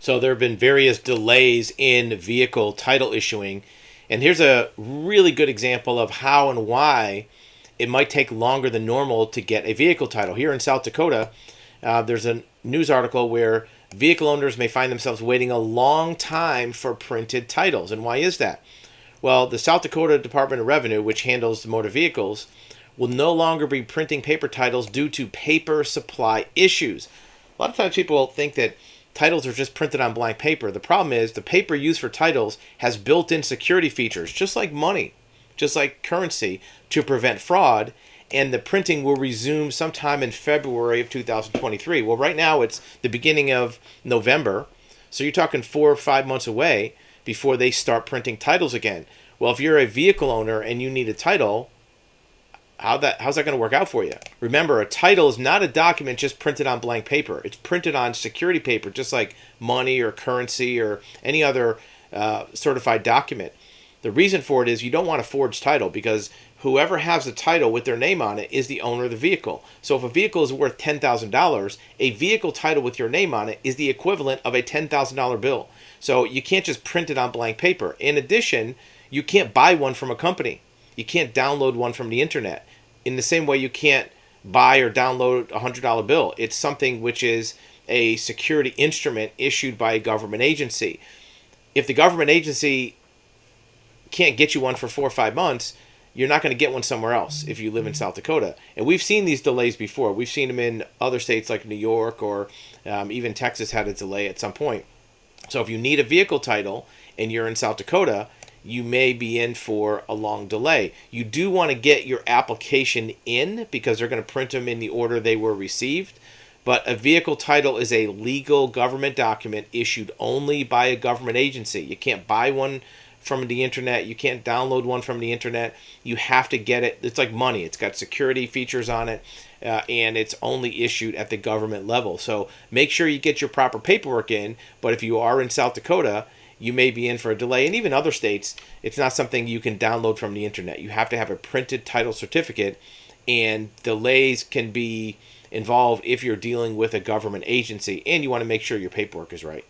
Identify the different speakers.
Speaker 1: So there have been various delays in vehicle title issuing. And here's a really good example of how and why it might take longer than normal to get a vehicle title. Here in South Dakota, there's a news article where vehicle owners may find themselves waiting a long time for printed titles. And why is that? Well, the South Dakota Department of Revenue, which handles motor vehicles, will no longer be printing paper titles due to paper supply issues. A lot of times people think that titles are just printed on blank paper. The problem is the paper used for titles has built-in security features, just like money, just like currency, to prevent fraud, and the printing will resume sometime in February of 2023. Well, right now it's the beginning of November, so you're talking 4 or 5 months away before they start printing titles again. Well, if you're a vehicle owner and you need a title, how's that going to work out for you? Remember, a title is not a document just printed on blank paper. It's printed on security paper, just like money or currency or any other certified document. The reason for it is you don't want a forged title, because whoever has the title with their name on it is the owner of the vehicle. So if a vehicle is worth $10,000, a vehicle title with your name on it is the equivalent of a $10,000 bill. So you can't just print it on blank paper. In addition, you can't buy one from a company. You can't download one from the internet. In the same way you can't buy or download a $100 bill. It's something which is a security instrument issued by a government agency. If the government agency can't get you one for 4 or 5 months, you're not going to get one somewhere else if you live in South Dakota. And we've seen these delays before. We've seen them in other states like New York, or even Texas had a delay at some point. So if you need a vehicle title and you're in South Dakota, you may be in for a long delay. You do want to get your application in, because they're going to print them in the order they were received. But a vehicle title is a legal government document issued only by a government agency. You can't buy one from the internet. You can't download one from the internet. You have to get it. It's like money. It's got security features on it, and it's only issued at the government level. So make sure you get your proper paperwork in. But if you are in South Dakota, you may be in for a delay. And even other states, it's not something you can download from the internet. You have to have a printed title certificate, and delays can be involved if you're dealing with a government agency, and you want to make sure your paperwork is right.